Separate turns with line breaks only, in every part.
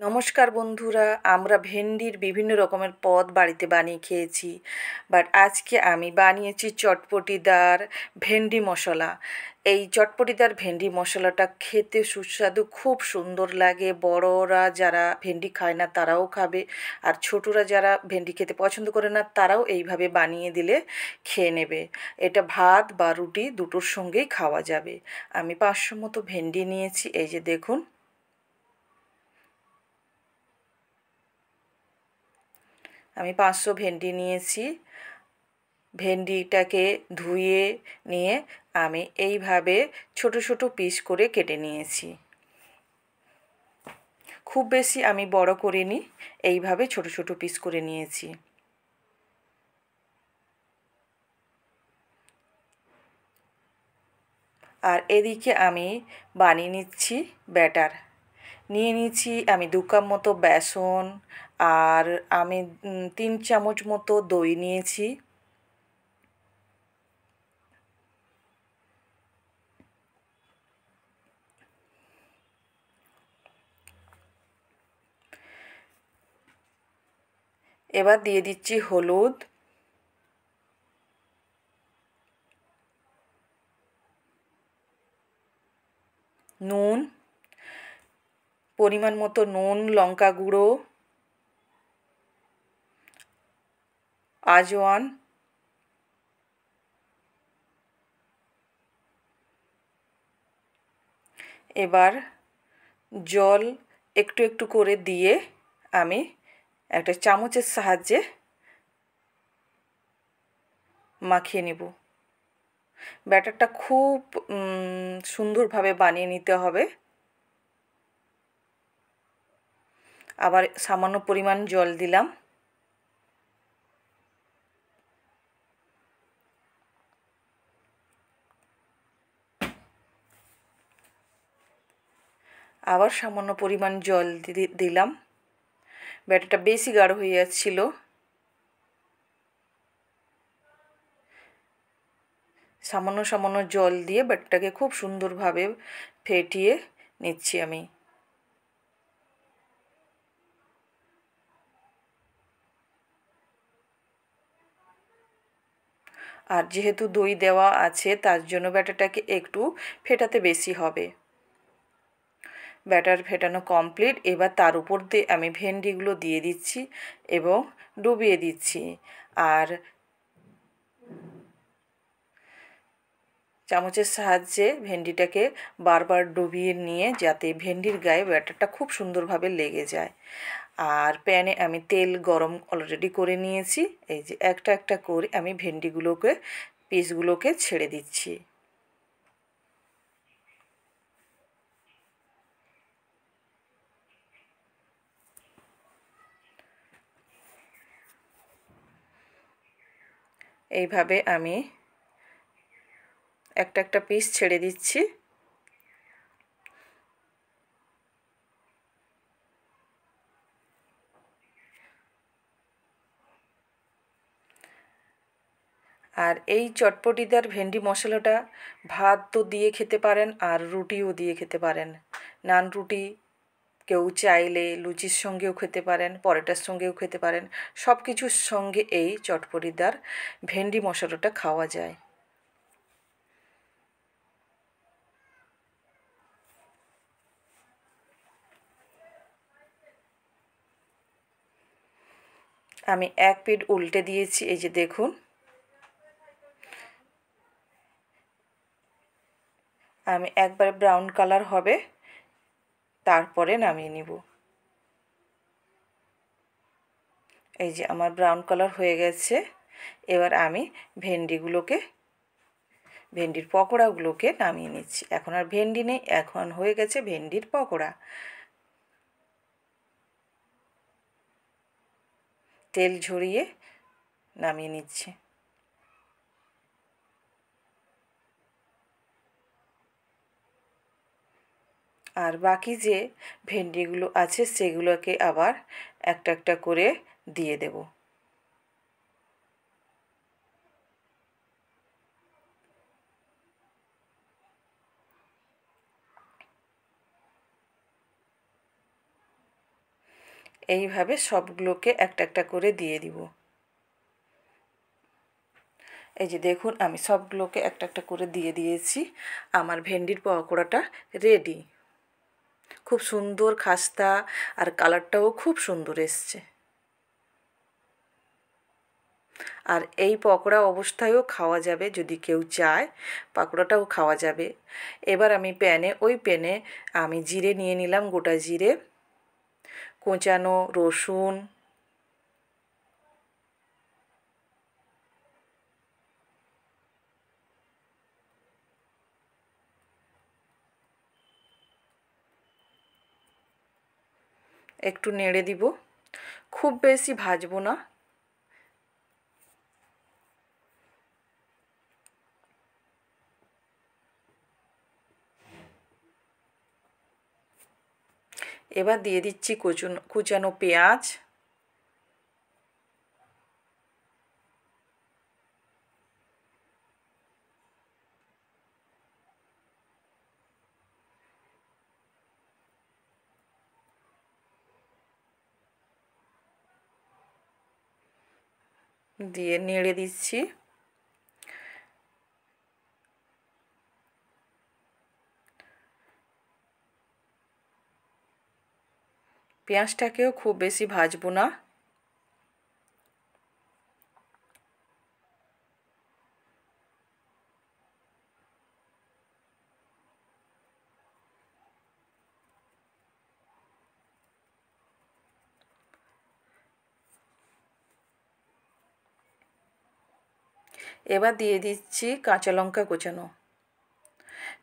নমস্কার বন্ধুরা, আমরা ভেন্ডির বিভিন্ন রকমের পদ বাড়িতে বানিয়ে খেয়েছি। বাট আজকে আমি বানিয়েছি চটপটিদার ভেন্ডি মশলা। এই চটপটিদার ভেন্ডি মশলাটা খেতে সুস্বাদু, খুব সুন্দর লাগে। বড়রা যারা ভেন্ডি খায় না তারাও খাবে, আর ছোটরা যারা ভেন্ডি খেতে পছন্দ করে না তারাও এইভাবে বানিয়ে দিলে খেয়ে নেবে। এটা ভাত বা রুটি দুটোর সঙ্গেই খাওয়া যাবে। আমি 500 মতো ভেন্ডি নিয়েছি, এই যে দেখুন। আমি 500 ভেন্ডি নিয়েছি। ভেন্ডিটাকে ধুয়ে নিয়ে আমি এইভাবে ছোট ছোট পিস করে কেটে নিয়েছি। খুব বেশি আমি বড় করিনি, এইভাবে ছোট ছোট পিস করে নিয়েছি। আর এদিকে আমি বানিয়ে নিচ্ছি ব্যাটার। নিয়ে নিচ্ছি আমি 2 কাপ মতো বেসন, আর আমি 3 চামচ মতো দই নিয়েছি। এবার দিয়ে দিচ্ছি হলুদ, নুন, পরিমাণ মতো নুন, লঙ্কা গুঁড়ো, আজওয়ান, এবার জল একটু একটু করে দিয়ে আমি একটা চামচের সাহায্যে মাখিয়ে নেব। ব্যাটারটা খুব সুন্দরভাবে বানিয়ে নিতে হবে। আবার সামান্য পরিমাণ জল দিলাম। আবার সামান্য পরিমাণ জল দিলাম। ব্যাটারটা বেশি গাঢ় হয়ে যাচ্ছিল। সামান্য সামান্য জল দিয়ে ব্যাটারটাকে খুব সুন্দরভাবে ফেটিয়ে নিচ্ছি আমি। আর যেহেতু দই দেওয়া আছে তার জন্য ব্যাটারটাকে একটু ফেটাতে বেশি হবে। ব্যাটার ফেটানো কমপ্লিট। এবার তার উপর দিয়ে আমি ভেন্ডিগুলো দিয়ে দিচ্ছি এবং ডুবিয়ে দিচ্ছি। আর চামচের সাহায্যে ভেন্ডিটাকে বারবার ডুবিয়ে নিয়ে যাতে ভেন্ডির গায়ে ব্যাটারটা খুব সুন্দরভাবে লেগে যায়। আর প্যানে আমি তেল গরম অলরেডি করে নিয়েছি। এই যে একটা একটা করে আমি ভেন্ডিগুলোকে পিসগুলোকে ছেড়ে দিচ্ছি। এইভাবে আমি একটা একটা পিস ছেড়ে দিচ্ছি। আর এই চটপটিদার ভেন্ডি মশলাটা ভাত তো দিয়ে খেতে পারেন আর রুটিও দিয়ে খেতে পারেন। নান রুটি, কেউ চাইলে লুচির সঙ্গেও খেতে পারেন, পরোটার সঙ্গেও খেতে পারেন। সব কিছুর সঙ্গে এই চটপটিদার ভেন্ডি মশলাটা খাওয়া যায়। আমি এক পিঠ উল্টে দিয়েছি, এই যে দেখুন। আমি একবারে ব্রাউন কালার হবে তারপরে নামিয়ে নিব। এই যে আমার ব্রাউন কালার হয়ে গেছে। এবার আমি ভেন্ডির পকোড়াগুলোকে নামিয়ে নিচ্ছি। এখন আর ভেন্ডি নেই, এখন হয়ে গেছে ভেন্ডির পকোড়া। তেল ঝরিয়ে নামিয়ে নিচ্ছি। আর বাকি যে ভেন্ডিগুলো আছে সেগুলোকে আবার একটা একটা করে দিয়ে দেব। এইভাবে সবগুলোকে একটা একটা করে দিয়ে দিব। এই যে দেখুন আমি সবগুলোকে একটা একটা করে দিয়ে দিয়েছি। আমার ভেন্ডির পকোড়াটা রেডি। খুব সুন্দর খাস্তা, আর কালারটাও খুব সুন্দর এসছে। আর এই পকোড়া অবস্থায়ও খাওয়া যাবে, যদি কেউ চায় পকোড়াটাও খাওয়া যাবে। এবার আমি ওই প্যানে আমি জিরে নিয়ে নিলাম, গোটা জিরে, কোঁচানো রসুন, একটু নেড়ে দিব, খুব বেশি ভাজবো না। এবার দিয়ে দিচ্ছি কুচানো পেঁয়াজ, দিয়ে নেড়ে দিচ্ছি। পেঁয়াজটাকেও খুব বেশি ভাজবো না। এবার দিয়ে দিচ্ছি কাঁচা লঙ্কা কোচানো।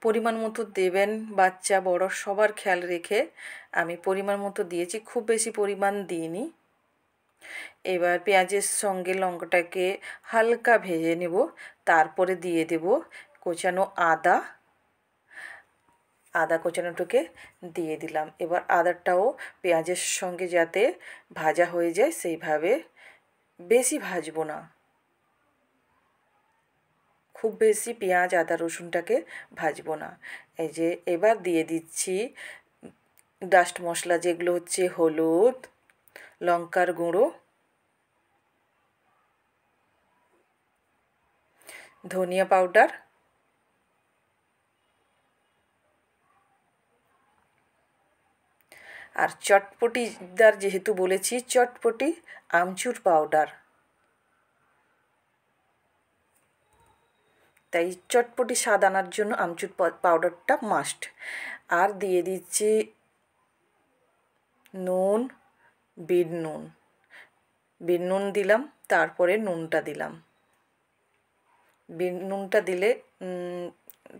পরিমাণ মতো দেবেন, বাচ্চা বড় সবার খেয়াল রেখে আমি পরিমাণ মতো দিয়েছি, খুব বেশি পরিমাণ দিইনি। এবার পেঁয়াজের সঙ্গে লঙ্কাটাকে হালকা ভেজে নেব, তারপরে দিয়ে দেব কোচানো আদা কোচানোটাকে দিয়ে দিলাম। এবার আদাটাও পেঁয়াজের সঙ্গে যাতে ভাজা হয়ে যায় সেইভাবে, বেশি ভাজবো না, খুব বেশি পেঁয়াজ আদা রসুনটাকে ভাজবো না। এই যে এবার দিয়ে দিচ্ছি ডাস্ট মশলা, যেগুলো হচ্ছে হলুদ, লঙ্কার গুঁড়ো, ধনিয়া পাউডার, আর চটপটিদার যেহেতু বলেছি, চটপটি আমচুর পাউডার, তাই চটপটি স্বাদ আনার জন্য আমচুর পাউডারটা মাস্ট। আর দিয়ে দিচ্ছি নুন, বিট নুন দিলাম, তারপরে নুনটা দিলাম। বিট নুনটা দিলে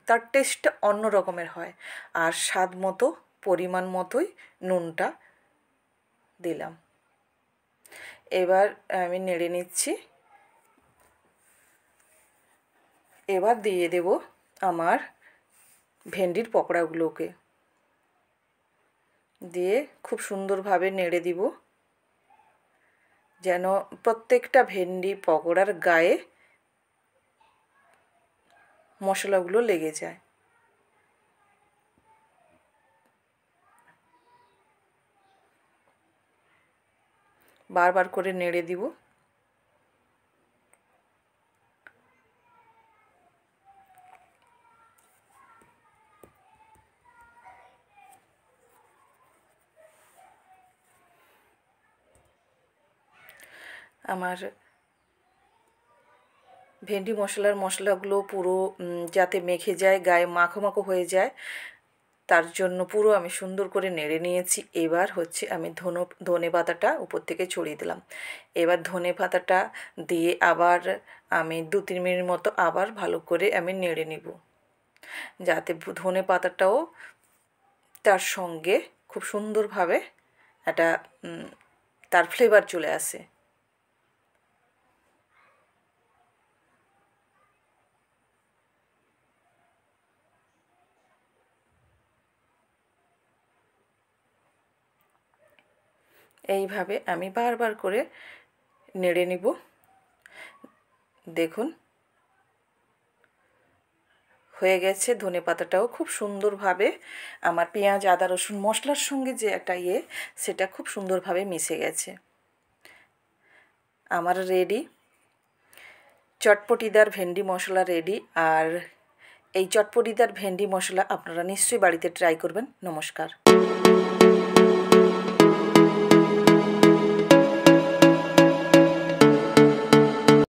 তার টেস্টটা অন্য রকমের হয়। আর স্বাদ মতো পরিমাণ মতোই নুনটা দিলাম। এবার আমি নেড়ে নিচ্ছি। এবার দিয়ে দেব আমার ভেন্ডির পকোড়াগুলোকে, দিয়ে খুব সুন্দরভাবে নেড়ে দিব, যেন প্রত্যেকটা ভেন্ডি পকোড়ার গায়ে মশলাগুলো লেগে যায়। বারবার করে নেড়ে দিব। আমার ভেন্ডি মশলাগুলো পুরো যাতে মেখে যায়, গায়ে মাখো মাখো হয়ে যায়, তার জন্য পুরো আমি সুন্দর করে নেড়ে নিয়েছি। এবার হচ্ছে আমি ধনে পাতাটা উপর থেকে ছড়িয়ে দিলাম। এবার ধনে পাতাটা দিয়ে আবার আমি 2-3 মিনিট মতো আবার ভালো করে আমি নেড়ে নিব, যাতে ধনে পাতাটাও তার সঙ্গে খুব সুন্দরভাবে একটা তার ফ্লেভার চলে আসে। এইভাবে আমি বারবার করে নেড়ে নিব। দেখুন হয়ে গেছে। ধনেপাতাটাও খুব সুন্দরভাবে আমার পেঁয়াজ আদা রসুন মশলার সঙ্গে যে একটা সেটা খুব সুন্দরভাবে মিশে গেছে। আমার রেডি চটপটিদার ভেন্ডি মশলা রেডি। আর এই চটপটিদার ভেন্ডি মশলা আপনারা নিশ্চয়ই বাড়িতে ট্রাই করবেন। নমস্কার।